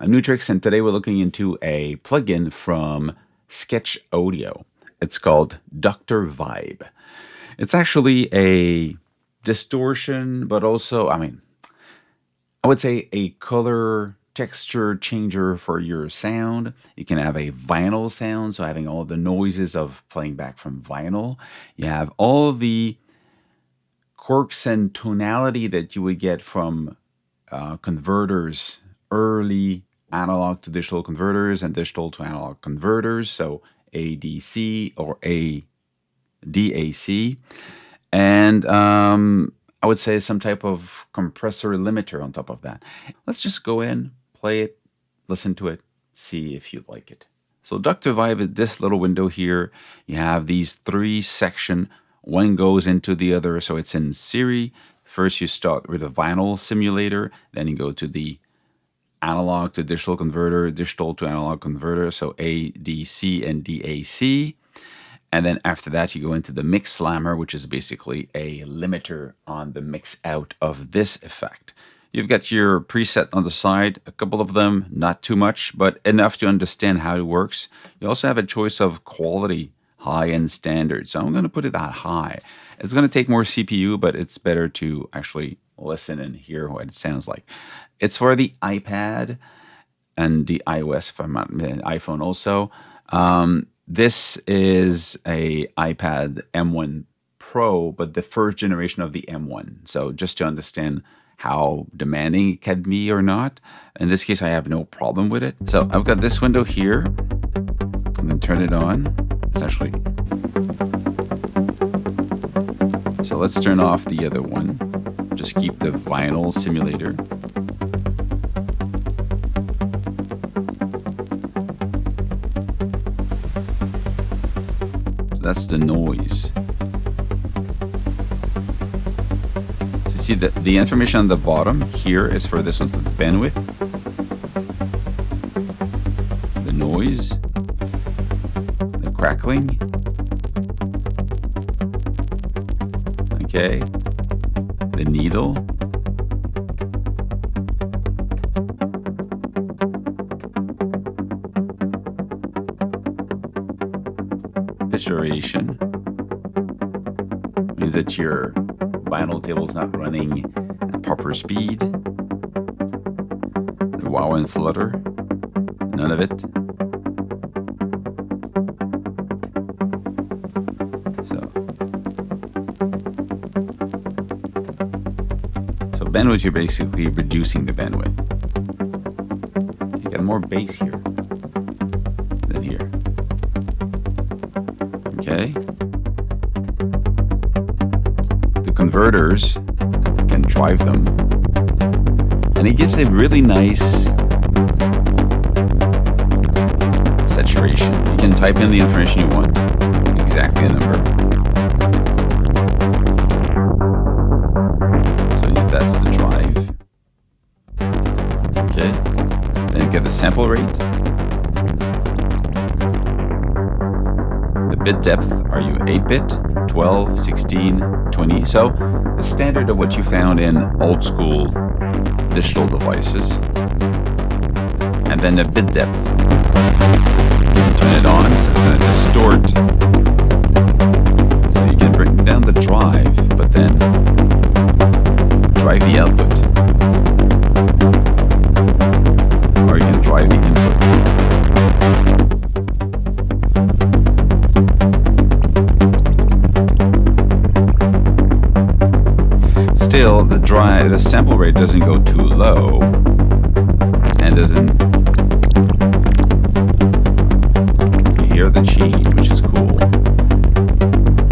I'm Nu-Trix, and today we're looking into a plugin from Sketch Audio. It's called Dr. Vibe. It's actually a distortion, but also, I would say a color texture changer for your sound. You can have a vinyl sound, so having all the noises of playing back from vinyl. You have all the quirks and tonality that you would get from converters, early analog to digital converters and digital to analog converters, so ADC or ADAC, and I would say some type of compressor limiter on top of that. Let's just go in, play it, listen to it, see if you like it. So Dr. Vibe is this little window here. You have these three sections. One goes into the other, so it's in series. First, you start with a vinyl simulator, then you go to the analog to digital converter, digital to analog converter, so ADC and DAC. And then after that, you go into the mix slammer, which is basically a limiter on the mix out of this effect. You've got your preset on the side, a couple of them, not too much, but enough to understand how it works. You also have a choice of quality, high and standard. So I'm going to put it at high. It's going to take more CPU, but it's better to actually listen and hear what it sounds like. It's for the iPad and the iOS, if I'm not iPhone also. This is a iPad M1 Pro, but the first generation of the M1. So just to understand how demanding it can be or not. In this case, I have no problem with it. So I've got this window here. I'm going to turn it on. It's actually... So let's turn off the other one. Just keep the vinyl simulator. So that's the noise. So see that the information on the bottom here is for this one's the bandwidth, the noise, the crackling. Okay, the needle, pitch duration, means that your vinyl table is not running at proper speed. The wow and flutter, none of it. Bandwidth, you're basically reducing the bandwidth. You got more bass here than here. Okay. The converters, you can drive them. And it gives a really nice saturation. You can type in the information you want, exactly a number. That's the drive. Okay. Then get the sample rate. The bit depth, are you 8-bit, 12, 16, 20? So the standard of what you found in old school digital devices. And then the bit depth. Turn it on, so it's going to distort. So you can bring down the drive, but then drive the output, or you can drive the input. Still, the sample rate doesn't go too low, and you hear the change, which is cool.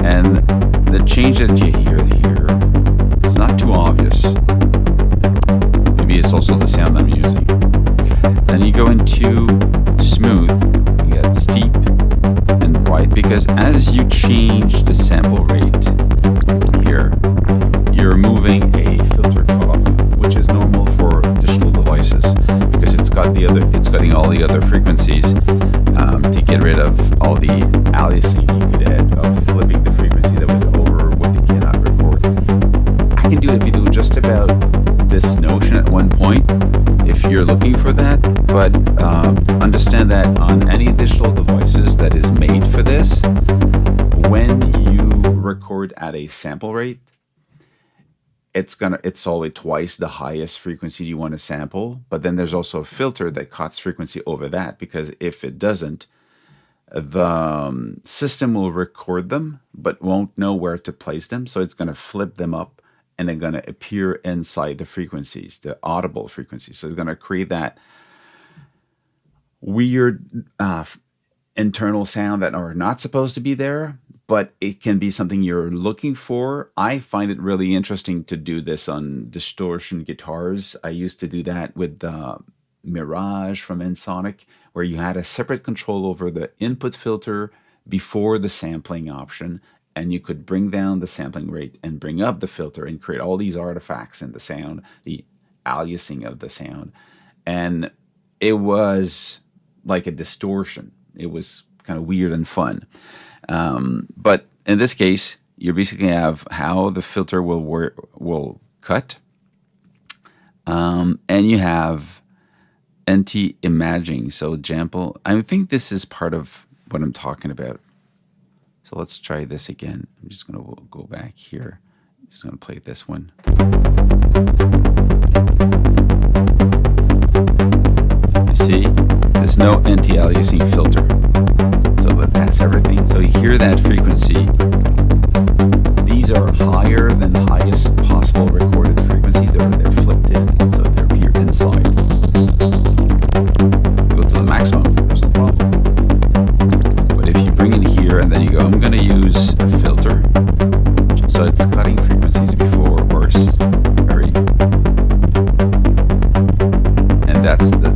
And the change that you hear here, it's not too obvious. Maybe it's also the sound I'm using. Then you go into smooth, you get steep and bright, because as you change the sample rate here, you're removing a filter cutoff, which is normal for digital devices, because it's cutting all the other frequencies to get rid of all the aliasing you could add of flipping the frequency that would over what you cannot record. I can do a video just about this notion at one point, if you're looking for that, but understand that on any digital devices that is made for this, when you record at a sample rate, it's always twice the highest frequency you want to sample, but then there's also a filter that cuts frequency over that, because if it doesn't, the system will record them but won't know where to place them, so it's going to flip them up and they're going to appear inside the frequencies, the audible frequencies. So it's going to create that weird internal sound that are not supposed to be there, but it can be something you're looking for. I find it really interesting to do this on distortion guitars. I used to do that with the Mirage from Ensoniq, where you had a separate control over the input filter before the sampling option, and you could bring down the sampling rate and bring up the filter and create all these artifacts in the sound, the aliasing of the sound. And it was like a distortion. It was kind of weird and fun. But in this case, you basically have how the filter will cut, and you have anti-imaging. So example, I think this is part of what I'm talking about. So let's try this again. I'm just going to go back here. I'm just going to play this one. You see, there's no anti-aliasing filter. So that's everything. So you hear that frequency. These are higher than the highest possible recorded frequency. They're flipped in, so they appear inside. Go to the maximum, there's no problem. But if you bring it here and then you go, I'm going to use a filter, so it's cutting frequencies before or very, and that's the.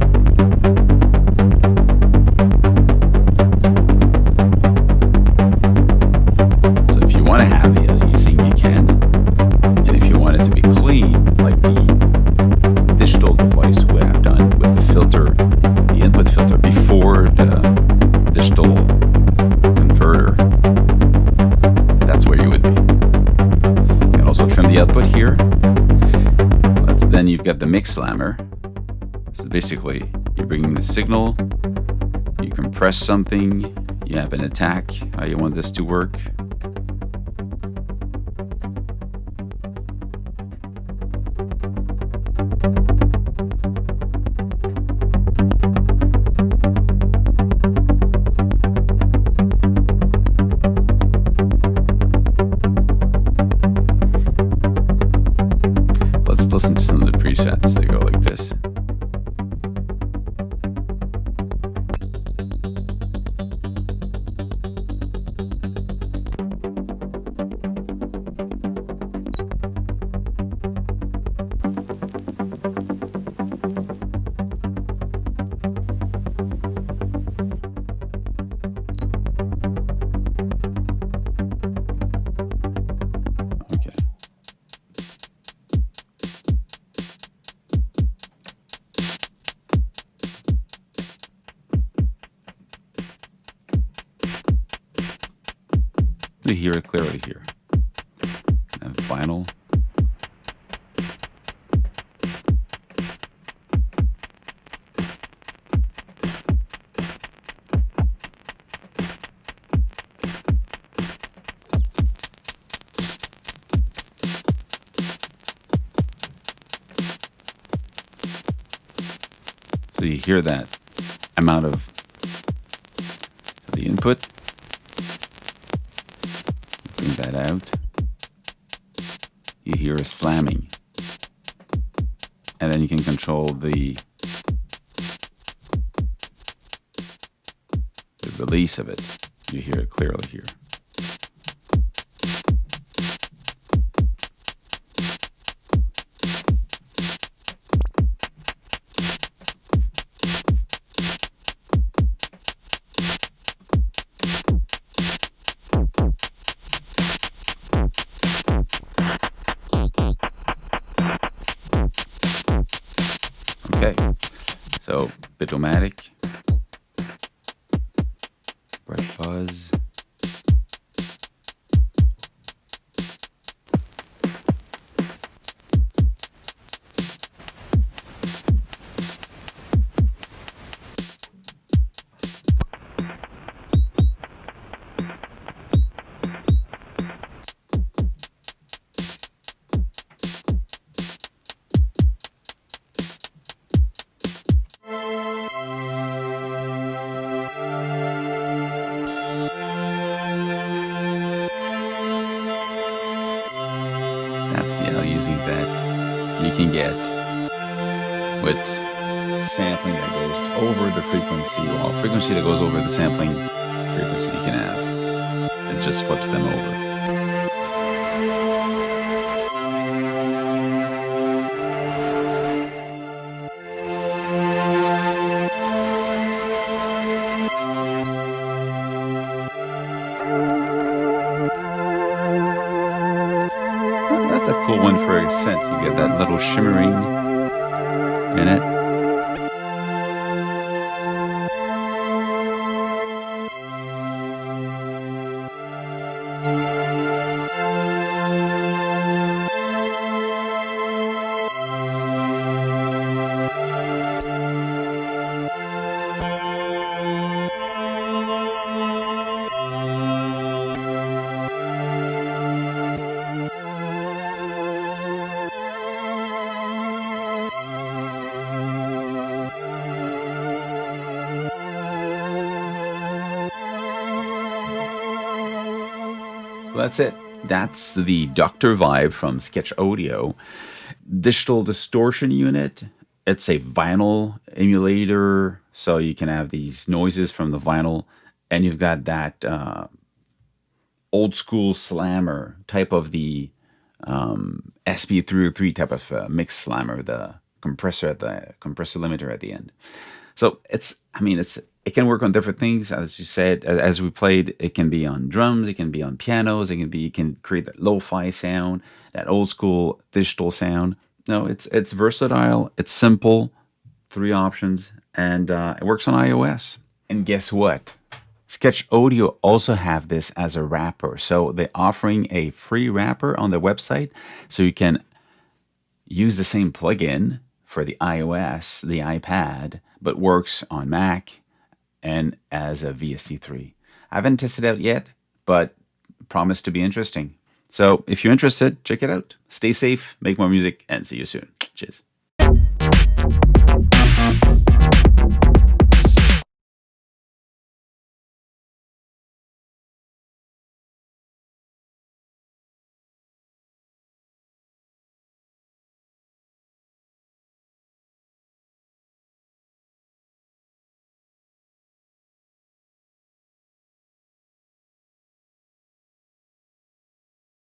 Got the mix slammer. So basically you're bringing the signal, you compress something, you have an attack, how you want this to work. Listen to some of the presets. They go like this. You hear it clearly here. And final. So you hear that amount of the input. Bring that out. You hear a slamming. And then you can control the release of it. You hear it clearly here. Okay, so Bitomatic, bright fuzz. amazing that you can get with sampling that goes over the frequency, well, frequency that goes over the sampling frequency you can have. It just flips them over. That's a cool one for a scent. You get that little shimmering in it. So that's it. That's the Dr. Vibe from Sketch Audio. Digital distortion unit. It's a vinyl emulator, so you can have these noises from the vinyl, and you've got that old school slammer type of the SP303 type of mix slammer, the compressor limiter at the end. So it can work on different things, as you said. As we played, it can be on drums, it can be on pianos, you can create that lo-fi sound, that old school digital sound. No, it's versatile, it's simple, 3 options, and it works on iOS. And guess what? Sketch Audio also have this as a wrapper. So they're offering a free wrapper on their website, so you can use the same plugin for the iOS, the iPad, but works on Mac and as a VST3. I haven't tested it out yet, but promised to be interesting. So if you're interested, check it out. Stay safe, make more music, and see you soon. Cheers.